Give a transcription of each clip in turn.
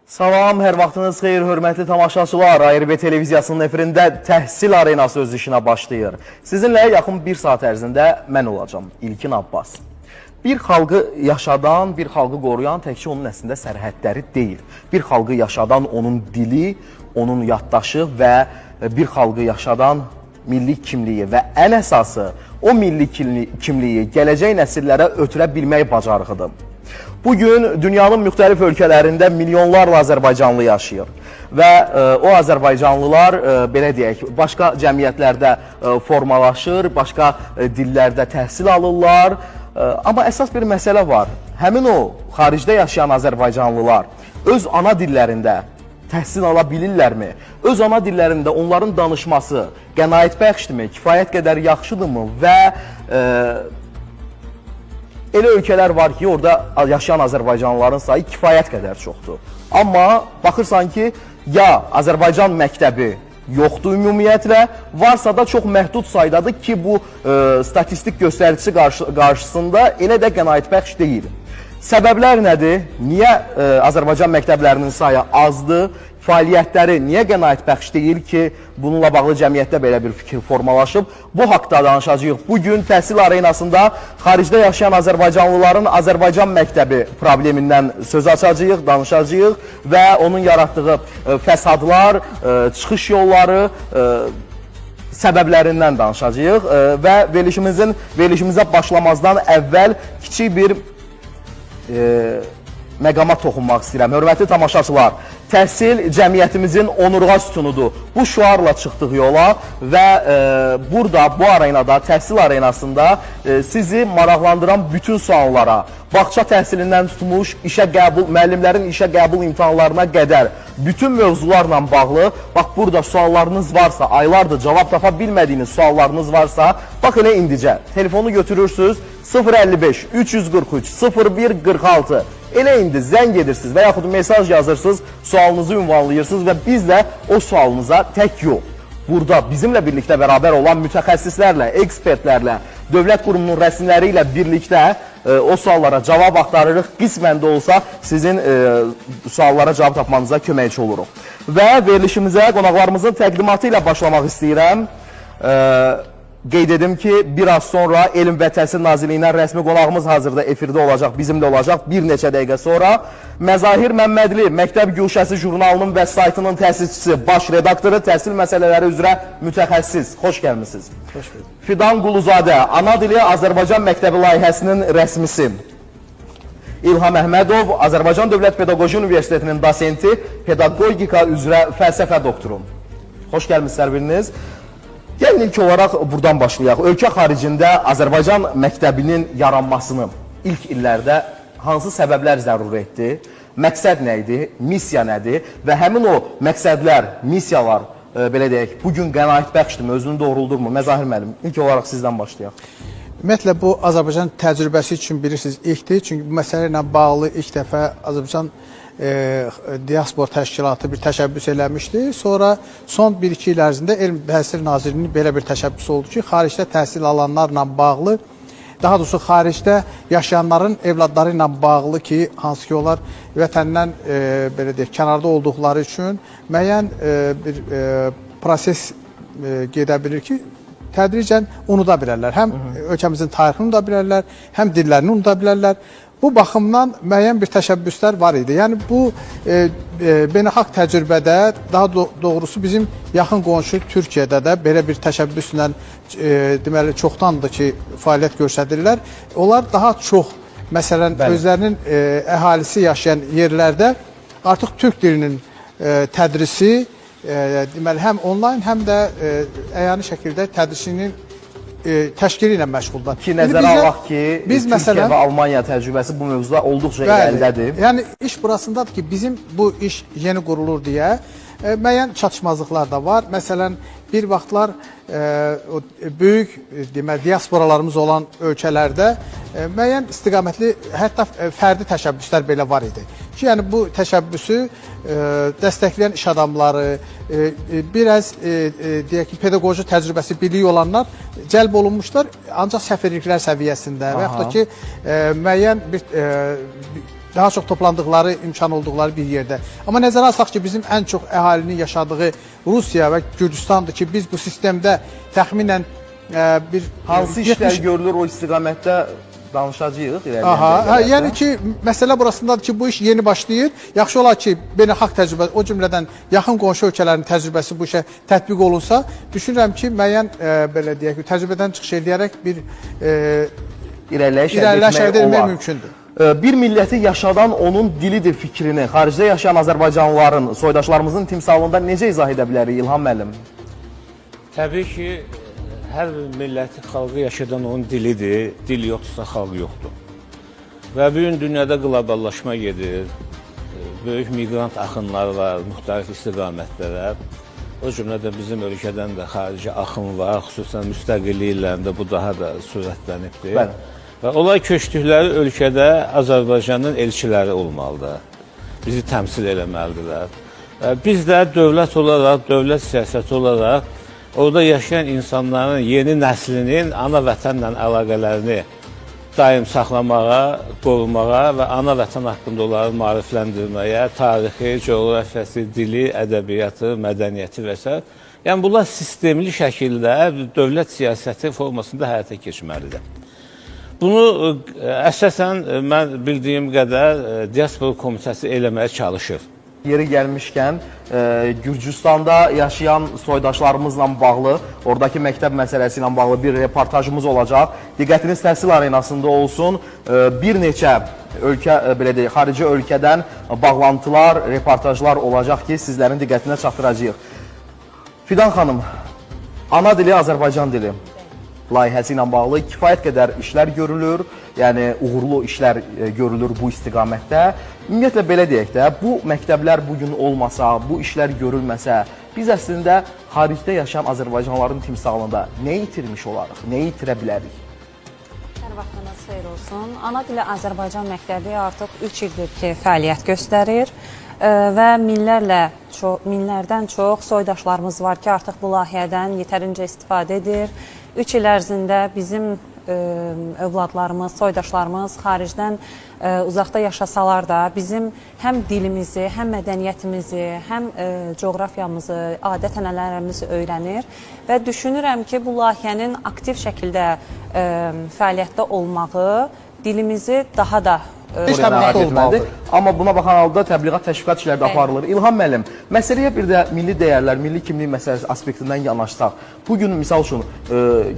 Salam, hər vaxtınız xeyir, hörmətli tamaşaçılar. ARB televiziyasının efirində Təhsil Arenası öz işinə başlayır. Sizinlə yaxın bir saat ərzində mən olacağım, İlkin Abbas. Bir xalqı yaşadan, bir xalqı qoruyan təkcə onun əslində sərhədləri deyil. Bir xalqı yaşadan onun dili, onun yaddaşı və bir xalqı yaşadan milli kimliyi və ən əsası o milli kimliyi gələcək nəsillərə ötürə bilmək bacarığıdır. Bugün dünyanın müxtəlif ölkələrində milyonlarla Azərbaycanlı yaşayır və o Azərbaycanlılar, belə deyək, başqa cəmiyyətlərdə formalaşır, başqa dillərdə təhsil alırlar. Amma əsas bir məsələ var. Həmin o xaricdə yaşayan Azərbaycanlılar öz ana dillərində təhsil ala bilirlərmi? Öz ana dillərində onların danışması qənaətbəxşdirmi, kifayət qədər yaxşıdırmı və elə ölkələr var ki, orada yaşayan Azərbaycanlıların sayı kifayət qədər çoxdur. Amma baxırsan ki, ya Azərbaycan məktəbi yoxdur ümumiyyətlə, varsa da çox məhdud saydadır ki, bu statistik göstəricisi qarşısında elə də qənaətbəxş deyil. Səbəblər nədir? Niyə Azərbaycan məktəblərinin sayı azdır? Fəaliyyətləri niyə qənaətbəxş deyil ki, bununla bağlı cəmiyyətdə belə bir fikir formalaşıb? Bu haqda danışacağıq. Bugün Təhsil Arenasında xaricdə yaşayan Azərbaycanlıların Azərbaycan məktəbi problemindən söz açacağıq, danışacağıq və onun yaratdığı fəsadlar, çıxış yolları, səbəblərindən danışacağıq və verilişimizə başlamazdan əvvəl kiçik bir məqama toxunmaq istəyirəm. Hörmətli tamaşaçılar, təhsil cəmiyyətimizin onurğa sütunudur. Bu şüarla çıxdıq yola və burada, bu arenada, təhsil arenasında sizi maraqlandıran bütün suallara, bağça təhsilindən tutmuş, müəllimlərin işə qəbul imtahanlarına qədər bütün mövzularla bağlı, bax burada suallarınız varsa, aylardır cavab tapa bilmədiyiniz suallarınız varsa, bax elə indicə, telefonu götürürsünüz, 055 343 01 46 elə indi zəng edirsiniz və yaxud mesaj yazırsınız, sualınızı ünvanlayırsınız və biz də o sualınıza tək yox, burada bizimlə birlikdə bərabər olan mütəxəssislərlə, ekspertlərlə, dövlət qurumunun rəsmiləri ilə birlikdə o suallara cavab axtarırıq. Qismən də olsa sizin suallara cavab tapmanıza köməkçi oluruq. Və verilişimizə qonaqlarımızın təqdimatı ilə başlamaq istəyirəm. Qeyd edim ki, biraz sonra Elm və Təhsil Nazirliyindən rəsmi qonağımız hazırda efirdə olacaq, bizimlə olacaq bir neçə dəqiqə sonra. Məzahir Məmmədli, Məktəb Gülşəsi jurnalının və saytının təsisçisi, baş redaktoru, təhsil məsələləri üzrə mütəxəssis. Xoş gəlmişsiniz. Xoş bulduk. Fidan Quluzadə, Ana dili Azərbaycan məktəbi layihəsinin rəsmisi. İlham Əhmədov, Azərbaycan Dövlət Pedaqoji Universitetinin dosenti, pedaqogika üzrə fəlsəfə doktoru. Xoş gəlmişsiniz biriniz. Gəlin ilk olaraq buradan başlayaq. Ölkə xaricində Azərbaycan məktəbinin yaranmasını ilk illərdə hansı səbəblər zərur etdi? Məqsəd nə idi? Missiya nədir? Və həmin o məqsədlər, missiyalar, belə deyək, bugün qənaətbəxşdirmi, özünü doğruldurmu? Məzahir müəllim, ilk olaraq sizdən başlayaq. Ümumiyyətlə, bu Azərbaycan təcrübəsi üçün bilirsiniz ilkdir. Çünki bu məsələ ilə bağlı ilk dəfə Azərbaycan Diaspor Təşkilatı bir təşəbbüs eləmişdi. Sonra son 1-2 il ərzində Elm və Təhsil Nazirliyinin belə bir təşəbbüsü oldu ki, xaricdə təhsil alanlarla bağlı, daha doğrusu xaricdə yaşayanların evladları ilə bağlı ki, hansı ki onlar vətəndən belə deyək, kənarda olduqları üçün müəyyən bir proses gedə bilir ki, tədricən unuda bilərlər. Həm ölkəmizin tarixini unuda bilərlər, həm dillərini unuda bilərlər. Bu baxımdan müəyyən bir təşəbbüslər var idi. Yəni bu beynəlxalq təcrübədə, daha doğrusu bizim yaxın qonşu Türkiyədə də belə bir təşəbbüslə deməli çoxdandır ki, fəaliyyət göstərirlər. Onlar daha çox, məsələn, özlərinin əhalisi yaşayan yerlərdə artıq türk dilinin tədrisi deməli həm onlayn, həm də əyani şəkildə tədrisinin təşkili ilə məşğuldur. Ki, nəzərə alaq ki, Türkiyə və Almanya təcrübəsi bu mövzuda olduqca irəlidədir. Yəni, iş burasındadır ki, bizim bu iş yeni qurulur deyə müəyyən çatışmazlıqlar da var. Məsələn, bir vaxtlar böyük diasporalarımız olan ölkələrdə müəyyən istiqamətli, hətta fərdi təşəbbüslər belə var idi. Ki, yəni bu təşəbbüsü dəstəkləyən iş adamları, biraz deyək ki, pedaqoji təcrübəsi biliyi olanlar cəlb olunmuşlar, ancaq səfirliklər səviyyəsində və yaxud da ki, müəyyən bir daha çox toplandıqları, imkan olduqları bir yerdə. Amma nəzərə alsaq ki, bizim ən çox əhalinin yaşadığı Rusiya və Gürcüstandır ki, biz bu sistemdə təxminən bir Hansı işlər görülür o istiqamətdə danışacağıq Aha, yəni ki, məsələ burasındadır ki, bu iş yeni başlayır. Yaxşı olar ki, beynəlxalq təcrübə, o cümlədən yaxın qonşu ölkələrin təcrübəsi bu işə tətbiq olunsa, düşünürəm ki, müəyyən belə deyək, təcrübədən çıxış edərək bir irəliləyiş əldə etmək mümkündür. Bir milləti yaşadan onun dilidir fikrini xaricdə yaşayan Azərbaycanlıların, soydaşlarımızın timsalında necə izah edə bilərik İlham müəllim? Təbii ki, hər bir milləti, xalqı yaşadan onun dilidir, dil yoxdursa xalq yoxdur. Və bugün dünyada qloballaşma gedir, böyük miqrant axınlar var, müxtəlif istiqamətlərə. O cümlədə bizim ölkədən də xarici axın var, xüsusən müstəqillik illərində bu daha da sürətlənibdir. Bəli. Və onlar köçdükləri ölkədə Azərbaycanın elçiləri olmalıdır, bizi təmsil eləməlidirlər. Biz də dövlət olaraq, dövlət siyasəti olaraq orada yaşayan insanların yeni nəslinin ana vətənlə əlaqələrini daim saxlamağa, qorumağa və ana vətən haqqında onları maarifləndirməyə, tarixi, coğrafiyası, dili, ədəbiyyatı, mədəniyyəti və s. Yəni, bunlar sistemli şəkildə dövlət siyasəti formasında həyata keçməlidir. Bunu əsasən mən bildiyim qədər Diaspora Komitəsi eləməyə çalışır. Yeri gəlmişkən, Gürcüstanda yaşayan soydaşlarımızla bağlı, oradakı məktəb məsələsi ilə bağlı bir reportajımız olacaq. Diqqətiniz təhsil arenasında olsun. Bir neçə ölkə, belə deyək, xarici ölkədən bağlantılar, reportajlar olacaq ki, sizlərin diqqətinə çatdıracağıq. Fidan xanım, ana dili Azərbaycan dili layihəsi ilə bağlı kifayət qədər işlər görülür, yəni uğurlu işlər görülür bu istiqamətdə. Ümumiyyətlə, belə deyək də, bu məktəblər bugün olmasa, bu işlər görülməsə, biz əslində xaricdə yaşayan Azərbaycanlıların timsalında nə itirmiş olarıq, nə itirə bilərik? Hər vaxtınız xeyir olsun. Ana dili Azərbaycan məktəbi artıq 3 ildir ki, fəaliyyət göstərir və minlərdən çox soydaşlarımız var ki, artıq bu layihədən yetərincə istifadə edir. 3 il ərzində bizim övladlarımız, soydaşlarımız xaricdən uzaqda yaşasalar da bizim həm dilimizi, həm mədəniyyətimizi, həm coğrafiyamızı, adət-ənənələrimizi öyrənir və düşünürəm ki, bu layihənin aktiv şəkildə fəaliyyətdə olmağı dilimizi daha da olmalıdır. Amma buna baxan halda təbliğat, təşviqat işləri də aparılır. İlham müəllim, məsələyə bir də milli dəyərlər, milli kimlik məsələsi aspektindən yanaşsaq, bugün misal üçün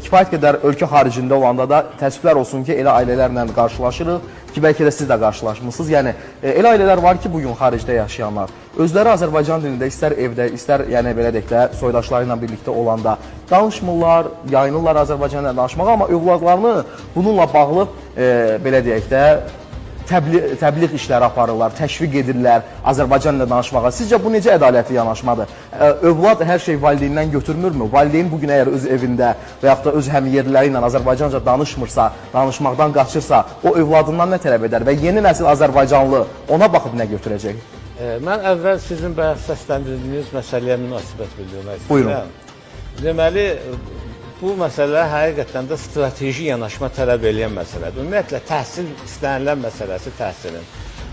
kifayət qədər ölkə xaricində olanda da təəssüflər olsun ki, elə ailələrlə qarşılaşırıq ki, bəlkə də siz də qarşılaşmışsınız. Yəni, elə ailələr var ki, bugün xaricdə yaşayanlar, özləri Azərbaycan dilində, istər evdə, istər, yəni belə deyək də, soydaşları ilə birlikdə olanda danışmırlar, yayınırlar Azərbaycan ilə danışmağa, amma övladlarını bununla bağlı, belə deyək də, təbliğ işləri aparırlar, təşviq edirlər Azərbaycan ilə danışmağa. Sizcə bu necə ədalətli yanaşmadır? Övlad hər şey valideyndən götürmürmü? Valideyn bugün əgər öz evində və yaxud da öz həmyerliləri ilə Azərbaycanca danışmırsa, danışmaqdan qaçırsa, o övladından nə tələb edər və yeni nəsil Azərbaycanlı ona baxıb nə götürəcək? Mən əvvəl sizin bayaq səsləndirdiyiniz məsələyə münasibət bildirmək istəyirəm. Buyurun. Deməli, bu məsələ həqiqətən də strateji yanaşma tələb edən məsələdir. Ümumiyyətlə, təhsil istənilən məsələsi təhsilin.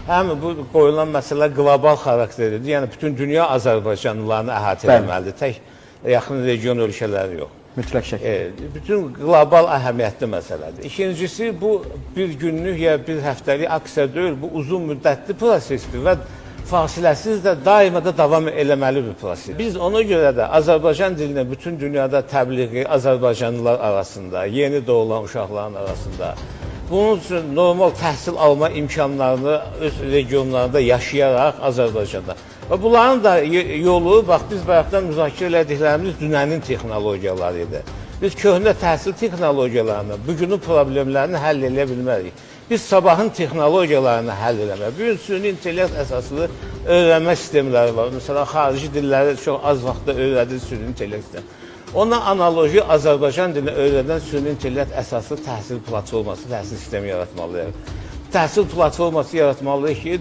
Həm bu qoyulan məsələ qlobal xarakterlidir, yəni bütün dünya Azərbaycanlılarını əhatə etməlidir, tək yaxın region ölkələri yox. Mütləq şəkildə. Bütün qlobal əhəmiyyətli məsələdir. İkincisi, bu bir günlük ya bir həftəlik aksiya deyil, bu uzun müddətli prosesdir və fasiləsiz də daima da davam eləməli bir proses. Biz ona görə də Azərbaycan dilinə bütün dünyada təbliği Azərbaycanlılar arasında, yeni doğulan uşaqların arasında, bunun üçün normal təhsil alma imkanlarını öz regionlarında yaşayaraq Azərbaycanda. Və bunların da yolu, bax, biz bayaqdan müzakirə elədiklərimiz dünənin texnologiyaları idi. Biz köhnə təhsil texnologiyalarını, bugünün problemlərini həll edə bilmərik. Biz sabahın texnologiyalarını həll eləmək. Bugün süni intellekt əsaslı öyrənmə sistemləri var. Məsələn, xarici dilləri çox az vaxtda öyrədir süni intellekt sistemi. Ona analoji Azərbaycan dilini öyrədən süni intellekt əsaslı təhsil platforması, təhsil sistemi yaratmalıyıq. Təhsil platforması yaratmalıyıq ki,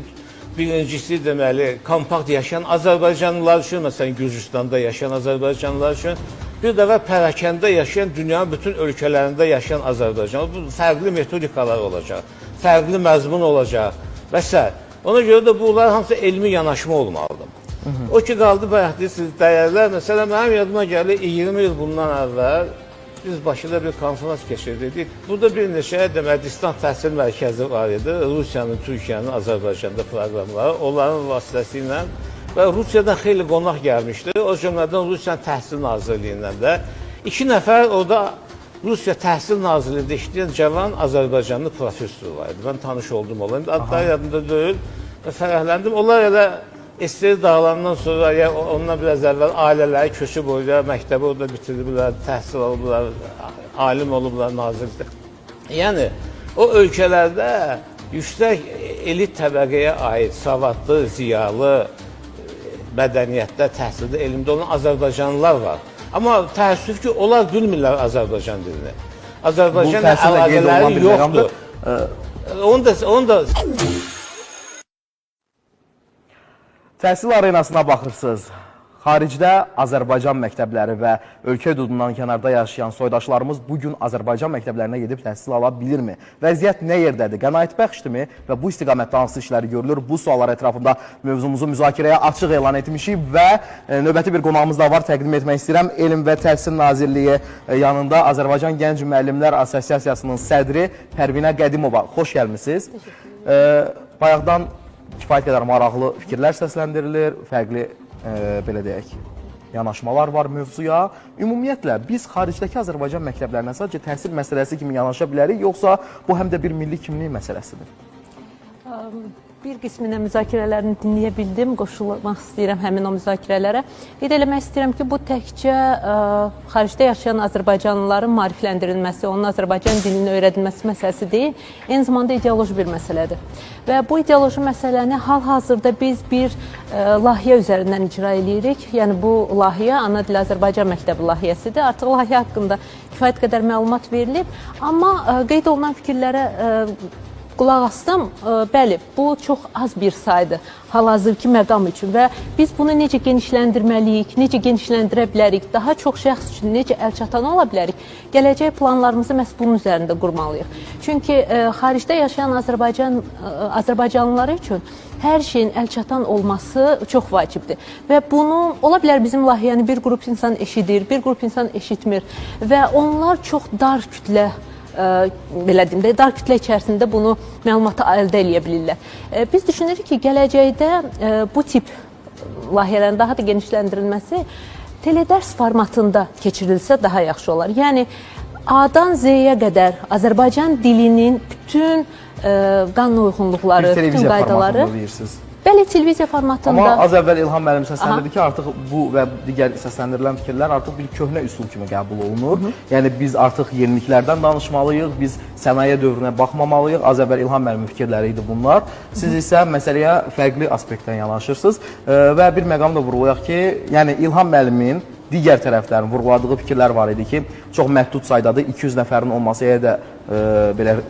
birincisi deməli, kompakt yaşayan Azərbaycanlılar üçün, məsələn, Gürcüstanda yaşayan Azərbaycanlılar üçün, bir dəfə pərakəndə yaşayan dünyanın bütün ölkələrində yaşayan Azərbaycan. Bu fərqli metodikalar olacaq, fərqli məzmun olacaq. və s. Ona görə də bunlar hamısı elmi yanaşma olmalıdır. O ki, qaldı bayaq deyirsiniz, dəyərlər. Məsələn, mənim yadıma gəlir, 20 il bundan əvvəl biz Bakıda bir konferans keçirdik. Burada bir neçə demək, distant təhsil mərkəzi var idi. Rusiyanın, Türkiyənin, Azərbaycanda proqramları, onların vasitəsilə və Rusiyadan xeyli qonaq gəlmişdi. O cümlədən Rusiyanın Təhsil Nazirliyindən də 2 nəfər orada Rusiya Təhsil Nazirliyində işləyən cavan Azərbaycanlı professor var idi. Mən tanış oldum onunla. Adları yadımda deyil və fərəhləndim. Onlar elə SSR dağılandan sonra ya ondan biraz əvvəl ailələri köçüb oraya, məktəbi orada bitiriblər, təhsil olublar, alim olublar, nazirlikdə. Yəni, o ölkələrdə yüksək elit təbəqəyə aid savadlı, ziyalı, mədəniyyətdə, təhsildə, elmdə olan Azərbaycanlılar var. Amma təəssüf ki, onlar bilmirlər Azərbaycan dilini. Azərbaycanla əlaqələri yoxdur. Onu da Təhsil arenasına baxırsınız. Xaricdə Azərbaycan məktəbləri və ölkə hüdudundan kənarda yaşayan soydaşlarımız bugün Azərbaycan məktəblərinə gedib təhsil ala bilirmi? Vəziyyət nə yerdədir? Qənaətbəxşdirmi? Və bu istiqamətdə hansı işləri görülür? Bu suallar ətrafında mövzumuzu müzakirəyə açıq elan etmişik və növbəti bir qonağımız da var, təqdim etmək istəyirəm. Elm və Təhsil Nazirliyi yanında Azərbaycan Gənc Müəllimlər Assosiasiyasının sədri Pərvinə Qədimova. Xoş gəlmisiniz. Bayaqdan kifayət qədər maraqlı fikirlər səsləndirilir, fərqli, belə deyək, yanaşmalar var mövzuya. Ümumiyyətlə, biz xaricdəki Azərbaycan məktəblərinə sadəcə təhsil məsələsi kimi yanaşa bilərik, yoxsa bu həm də bir milli kimlik məsələsidir? Bir qisminə müzakirələrini dinləyə bildim, qoşulmaq istəyirəm həmin o müzakirələrə. Qeyd eləmək istəyirəm ki, bu təkcə xaricdə yaşayan Azərbaycanlıların maarifləndirilməsi, onun Azərbaycan dilini öyrədilməsi məsələsi deyil, eyni zamanda ideoloji bir məsələdir. Və bu ideoloji məsələni hal-hazırda biz bir layihə üzərindən icra edirik. Yəni, bu layihə Ana Dili Azərbaycan Məktəbi layihəsidir. Artıq layihə haqqında kifayət qədər məlumat verilib, amma qeyd olunan fikirlərə qulaq asdım, bəli, bu çox az bir saydır hal-hazırki məqam üçün və biz bunu necə genişləndirməliyik, necə genişləndirə bilərik, daha çox şəxs üçün necə əlçatan ola bilərik, gələcək planlarımızı məhz bunun üzərində qurmalıyıq. Çünki xaricdə yaşayan Azərbaycanlılar üçün hər şeyin əlçatan olması çox vacibdir və bunu, ola bilər bizim layihəni bir qrup insan eşidir, bir qrup insan eşitmir və onlar çox dar kütlə belə deyim də, dar kütlə içərisində bunu məlumatı əldə edə bilirlər. Biz düşünürük ki, gələcəkdə bu tip layihələrin daha da genişləndirilməsi teledərs formatında keçirilsə daha yaxşı olar. Yəni, A-dan Z-yə qədər Azərbaycan dilinin bütün qanun uyğunluqları, bütün qaydaları... Bəli, televiziya formatında. Amma az əvvəl İlham müəllim səsləndirdi ki, artıq bu və digər səsləndirilən fikirlər artıq bir köhnə üsul kimi qəbul olunur. Yəni, biz artıq yeniliklərdən danışmalıyıq, biz sənaye dövrünə baxmamalıyıq. Az əvvəl İlham müəllimin fikirləri idi bunlar. Siz isə məsələyə fərqli aspektdən yanaşırsınız və bir məqam da vurğulayaq ki, yəni İlham müəllimin digər tərəflərin vurğuladığı fikirlər var idi ki, çox məhdud saydadır, 200 nəfərin olması elə belə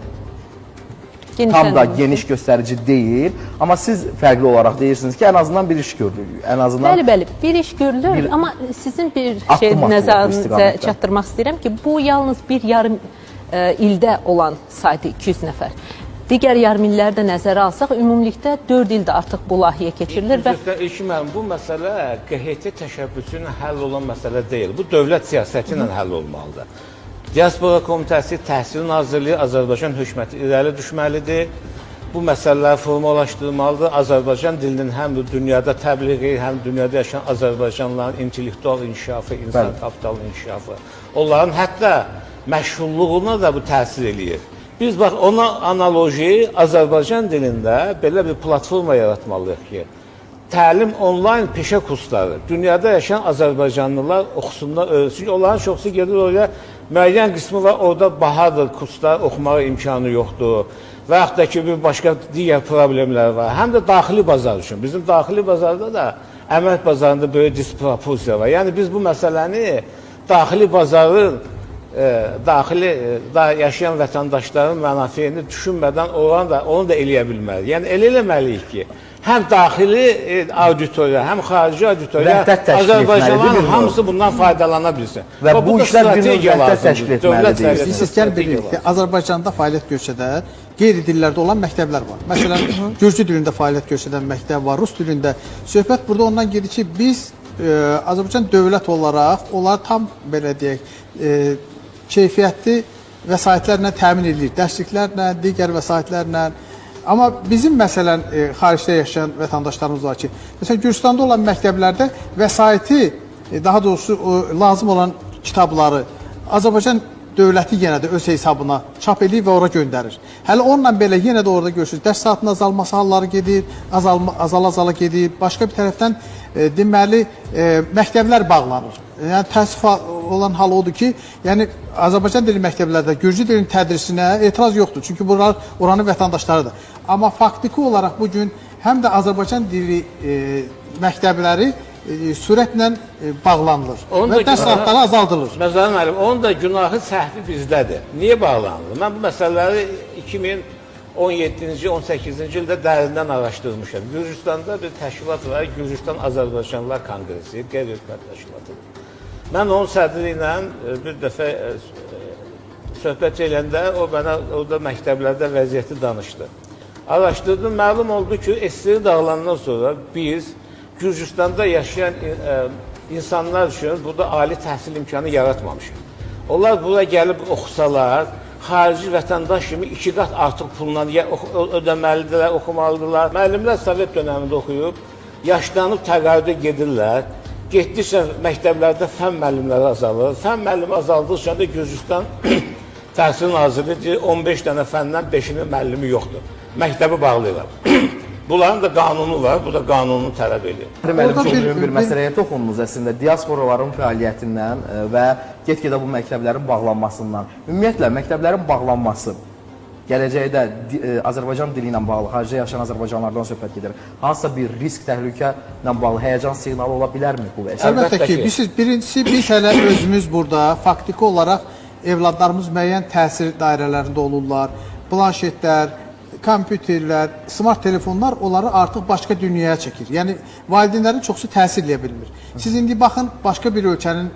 tam da geniş göstərici deyil. Amma siz fərqli olaraq deyirsiniz ki, ən azından bir iş görülür. Bəli, bir iş görülür. Amma sizin bir şey nəzərinizə çatdırmaq istəyirəm ki, bu yalnız bir yarım ildə olan saydı 200 nəfər. Digər yarım illəri də nəzərə alsaq, ümumilikdə 4 ildə artıq bu layihə keçirilir. Bu məsələ QHT təşəbbüsü ilə həll olan məsələ deyil. Bu dövlət siyasəti ilə həll olmalıdır. Diaspora Komitəsi, Təhsil Nazirliyi, Azərbaycan hökuməti irəli düşməlidir. Bu məsələləri formalaşdırmalıdır. Azərbaycan dilinin həm dünyada təbliği, həm dünyada yaşayan Azərbaycanlıların intellektual inkişafı, insan kapital inkişafı, onların hətta məşğulluğuna da bu təsir eləyir. Biz bax, ona analoji Azərbaycan dilində belə bir platforma yaratmalıyıq ki, təlim onlayn peşə kursları, dünyada yaşayan Azərbaycanlılar oxusunlar, öyrəsin. Onların çoxsu gedir oraya, müəyyən qismi var, orada bahadır, kurslar oxumağa imkanı yoxdur və yaxud da ki, bir başqa digər problemlər var. Həm də daxili bazar üçün. Bizim daxili bazarda da əmək bazarında böyük disproporsiya var. Yəni, biz bu məsələni daxili bazarın, daxili yaşayan vətəndaşların mənafeyini düşünmədən onu da eləyə bilməliyik. Yəni, elə eləməliyik ki, həm daxili auditoriya, həm xarici auditoriya, Vəhdət təşkil etməlidir, Azərbaycanlıların bir hamısı bundan faydalana bilsin. Və bu da işlər bir növ strategiya vəhdət lazımdır. təşkil etməlidir. Dövlət səviyyəsində Siz gəl strategiya bilirik ki, lazımdır. Azərbaycanda fəaliyyət göstərən qeyri-dillərdə olan məktəblər var. Məsələn, Gürcü dilində fəaliyyət göstərən məktəb var, Rus dilində. Söhbət burada ondan gedir ki, biz Azərbaycan dövlət olaraq onları tam belə deyək, keyfiyyətli vəsaitlərlə təmin edirik. Dərsliklərlə, digər vəsaitlərlə. Amma bizim məsələn xaricdə yaşayan vətəndaşlarımız var ki, məsələn Gürcüstanda olan məktəblərdə vəsaiti, daha doğrusu lazım olan kitabları Azərbaycan dövləti yenə də öz hesabına çap edir və ora göndərir. Hələ onunla belə yenə də orada görürsünüz, dərs saatının azalması halları gedir, azala gedir. Başqa bir tərəfdən deməli məktəblər bağlanır. Yəni təəssüf olan hal odur ki, yəni Azərbaycan dili məktəblərdə Gürcü dilinin tədrisinə etiraz yoxdur. Çünki bunlar oranın vətəndaşlarıdır. Amma faktiki olaraq bu gün həm də Azərbaycan dili məktəbləri sürətlə bağlanılır və dərs saatları azaldılır. Məzərin müəllim, onun da günahı səhvi bizdədir. Niyə bağlanılır? Mən bu məsələləri 2017-ci, 18-ci ildə dərindən araşdırmışam. Gürcüstanda bir təşkilat var, Gürcüstan Azərbaycanlılar Konqresi, qeyri-hökumət təşkilatıdır. Mən onun sədri ilə bir dəfə söhbət edəndə o mənə orada məktəblərdə vəziyyəti danışdı. Araşdırdım, məlum oldu ki, SSR dağılandan sonra biz Gürcüstanda yaşayan insanlar üçün burada ali təhsil imkanı yaratmamışıq. Onlar bura gəlib oxusalar, xarici vətəndaş kimi 2 qat artıq pulla ödəməlidirlər, oxumalıdırlar. Müəllimlər Sovet dönəmində oxuyub, yaşlanıb təqaüdə gedirlər. Getdikcə məktəblərdə fən müəllimləri azalır. Fən müəllimi azaldıqca da Gürcüstan Təhsil Nazirliyi 15 dənə fəndən 5-inin müəllimi yoxdur. Məktəbi bağlayırlar. Bunların da qanunu var, bu da qanunu tələb edir. Müəllim, çox mühüm bir məsələyə toxundunuz əslində. Diasporaların fəaliyyətindən və get-gedə bu məktəblərin bağlanmasından. Ümumiyyətlə, məktəblərin bağlanması gələcəkdə Azərbaycan dili ilə bağlı, xaricdə yaşayan Azərbaycanlardan söhbət gedir. Hansısa bir risk, təhlükə ilə bağlı həyəcan siqnalı ola bilərmi bu vəziyyət? Əlbəttə ki, birincisi biz hələ özümüz burada faktiki olaraq evladlarımız müəyyən təsir dairələrində olurlar. Planşetlər, kompüterlər, smart telefonlar onları artıq başqa dünyaya çəkir. Yəni valideynlərin çoxsu təsir edə bilmir. Siz indi baxın, başqa bir ölkənin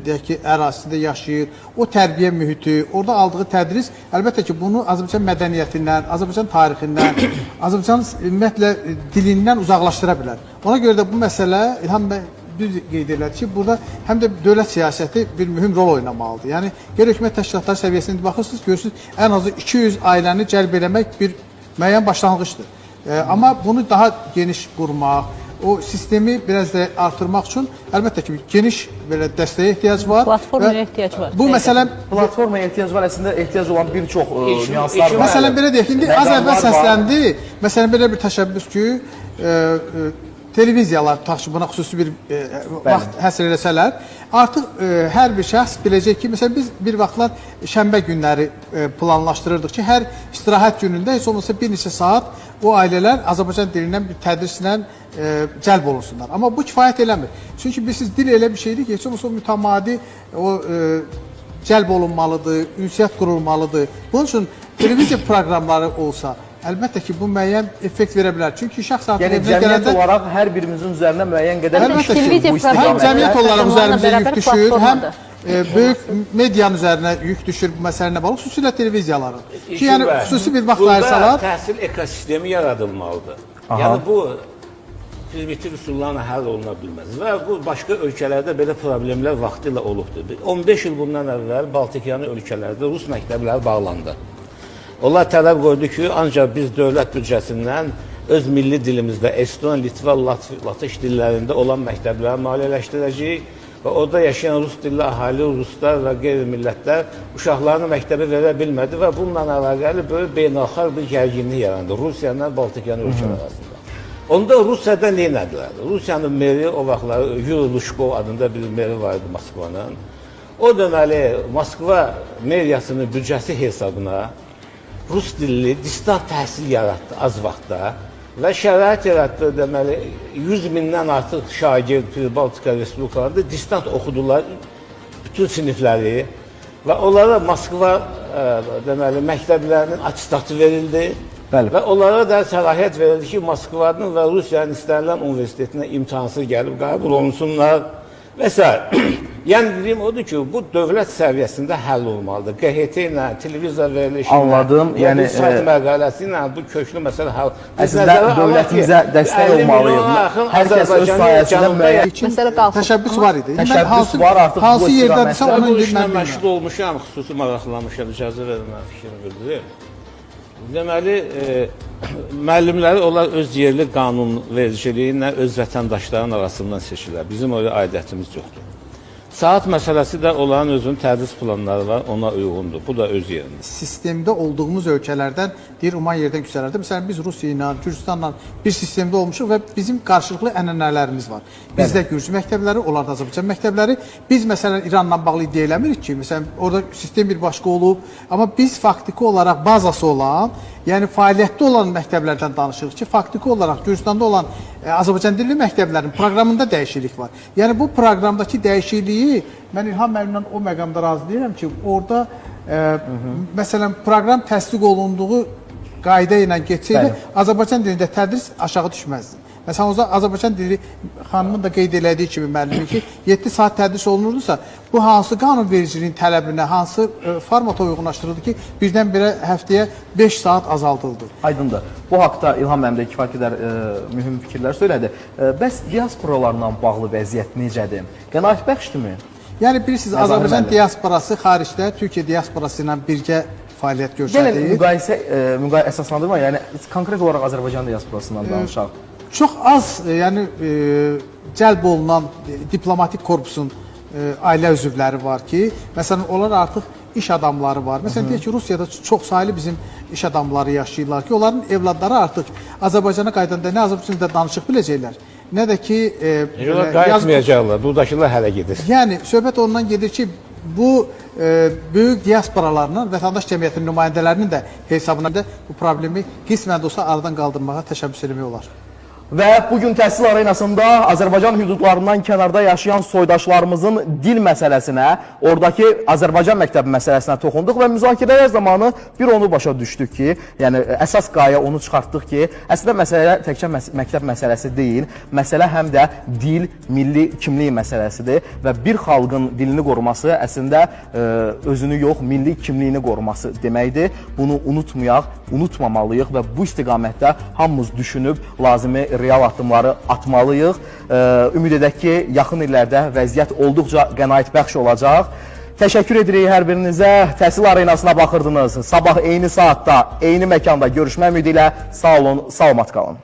deyək ki, ərazisində yaşayır, o tərbiyə mühiti, orada aldığı tədris, əlbəttə ki, bunu Azərbaycan mədəniyyətindən, Azərbaycan tarixindən, Azərbaycan ümumiyyətlə dilindən uzaqlaşdıra bilər. Ona görə də bu məsələ İlham bəy düz qeyd elədi ki, burada həm də dövlət siyasəti bir mühüm rol oynamalıdır. Yəni qeyri-hökumət təşkilatları səviyyəsində baxırsınız, görürsünüz, ən azı 200 ailəni cəlb eləmək bir müəyyən başlanğıcdır. Amma bunu daha geniş qurmaq, o sistemi biraz da artırmaq üçün əlbəttə ki, geniş belə dəstəyə ehtiyac var. Platformaya ehtiyac var. Bu məsələ Platformaya ehtiyac var, əslində ehtiyac olan bir çox nüanslar var. Məsələn belə deyək, indi az əvvəl səsləndi. Məsələn belə bir təşəbbüs ki, televiziyalar buna xüsusi bir vaxt həsr eləsələr, artıq hər bir şəxs biləcək ki, məsələn biz bir vaxtlar şənbə günləri planlaşdırırdıq ki, hər istirahət günündə heç olmasa bir neçə saat o ailələr Azərbaycan dilindən bir tədrislə cəlb olunsunlar. Amma bu kifayət eləmir. Çünki siz dil elə bir şeydir ki, heç olmasa o mütəmadi cəlb olunmalıdır, ünsiyyət qurulmalıdır. Bunun üçün televiziya proqramları olsa, əlbəttə ki, bu müəyyən effekt verə bilər. Çünki şəxs artıq yəni cəmiyyət olaraq hər birimizin üzərinə müəyyən qədər əlbəttə ki, bu həm cəmiyyət olaraq üzərimizə yük düşür, həm böyük medianın üzərinə yük düşür bu məsələ ilə bağlı, xüsusilə televiziyaların. Ki, yəni xüsusi bir vaxt ayırsalar, burada təhsil ekosistemi yaradılmalıdır. Yəni bu primitiv üsullarla həll oluna bilməz və bu başqa ölkələrdə belə problemlər vaxtilə olubdur. 15 il bundan əvvəl Baltikyanı ölkələrdə Rus məktəbləri bağlandı. Onlar tələb qoydu ki, ancaq biz dövlət büdcəsindən öz milli dilimizdə Eston, Litva, Latış dillərində olan məktəbləri maliyyələşdirəcəyik və orada yaşayan rus dilli əhali, ruslar və qeyri-millətlər uşaqlarını məktəbə verə bilmədi və bununla əlaqəli böyük beynəlxalq bir gərginlik yarandı Rusiyanın Baltikyanı ölkələr arasında. Onda Rusiyada nə edilər? Rusiyanın meri o vaxtlar Yuri Lushkov adında bir meri vardı Moskvanın. O deməli Moskva meriyasının büdcəsi hesabına Rus dilli distant təhsil yaratdı az vaxtda və şərait yaratdı, deməli 100 mindən artıq şagird Baltika Respublikalarında distant oxudular bütün sinifləri və onlara Moskva deməli məktəblərinin atestatı verildi. Bəli. Və onlara da səlahiyyət verildi ki, Moskvanın və Rusiyanın istənilən universitetinə imtahansız gəlib qəbul olunsunlar və s. Yəni dediyim odur ki, bu dövlət səviyyəsində həll olmalıdır. QHT ilə, televizor verilişi ilə, Anladım. Yəni sayt məqaləsi ilə bu köklü məsələ həll. Əslində dövlətimizə dəstək olmalıyıq. Hər kəs öz sayəsində müəyyən Məsələ qalsın. Təşəbbüs var idi. təşəbbüs var artıq bu hansı yerdədirsə istiqamətdə. onu Bu indi işlə mən bilmirəm. məşğul olmuşam, xüsusi maraqlanmışam, icazə verin mən fikrimi bildirim. Deməli, müəllimləri onlar öz yerli qanunvericiliyi ilə öz vətəndaşların arasından seçirlər. Bizim öyle aidiyyətimiz yoxdur. Saat məsələsi də onların özünün tədris planları var, ona uyğundur. Bu da öz yerində. Sistemdə olduğumuz ölkələrdən deyir, umman yerdən küçələrdə. Məsələn, biz Rusiya ilə, Gürcüstanla bir sistemdə olmuşuq və bizim qarşılıqlı ənənələrimiz var. Bizdə Gürcü məktəbləri, onlarda Azərbaycan məktəbləri. Biz məsələn İranla bağlı iddia eləmirik ki, məsələn, orada sistem bir başqa olub. Amma biz faktiki olaraq bazası olan, yəni fəaliyyətdə olan məktəblərdən danışırıq ki, faktiki olaraq Gürcüstanda olan Azərbaycan dilli məktəblərin proqramında dəyişiklik var. Yəni bu proqramdakı dəyişikliyi mən İlham müəllimlə o məqamda razı deyirəm ki, orada məsələn proqram təsdiq olunduğu qayda ilə getsəydi, Azərbaycan dilində tədris aşağı düşməzdi. Məsələn, o zaman Azərbaycan dili xanımın da qeyd elədiyi kimi müəllimin ki, 7 saat tədris olunurdursa, bu hansı qanunvericiliyin tələbinə, hansı formata uyğunlaşdırıldı ki, birdən-birə həftəyə 5 saat azaldıldı. Aydındır. Bu haqda İlham müəllim də kifayət qədər mühüm fikirlər söylədi. Bəs diasporalarla bağlı vəziyyət necədir? Qənaətbəxşdirmi? Yəni bilirsiniz, Azərbaycan diasporası xaricdə Türkiyə diasporası ilə birgə fəaliyyət göstərir. Gəlin müqayisə əsaslandırma, yəni konkret olaraq Azərbaycan diasporasından danışaq. Çox az, yəni cəlb olunan diplomatik korpusun ailə üzvləri var ki, məsələn, onlar artıq iş adamları var. Məsələn, deyək ki, Rusiyada çox saylı bizim iş adamları yaşayırlar ki, onların evladları artıq Azərbaycana qaydanda nə Azərbaycanda danışıq biləcəklər, nə də ki... Qayıtmayacaqlar, buradakılar hələ gedir. Yəni, söhbət ondan gedir ki, bu böyük diasporalarla vətəndaş cəmiyyətinin nümayəndələrinin də hesabına da bu problemi qismən də olsa aradan qaldırmağa təşəbbüs etmək olar. Və bugün təhsil arenasında Azərbaycan hüdudlarından kənarda yaşayan soydaşlarımızın dil məsələsinə, oradakı Azərbaycan məktəbi məsələsinə toxunduq və müzakirələr zamanı bir onu başa düşdük ki, yəni əsas qayə onu çıxartdıq ki, əslində məsələ təkcə məktəb məsələsi deyil, məsələ həm də dil, milli kimlik məsələsidir və bir xalqın dilini qoruması əslində özünü yox, milli kimliyini qoruması deməkdir. Bunu unutmayaq, unutmamalıyıq və bu istiqamətdə hamımız düşünüb lazımi real addımları atmalıyıq. Ümid edək ki, yaxın illərdə vəziyyət olduqca qənaətbəxş olacaq. Təşəkkür edirik hər birinizə. Təhsil arenasına baxırdınız. Sabah eyni saatda, eyni məkanda görüşmək ümidi ilə sağ olun, salamat qalın.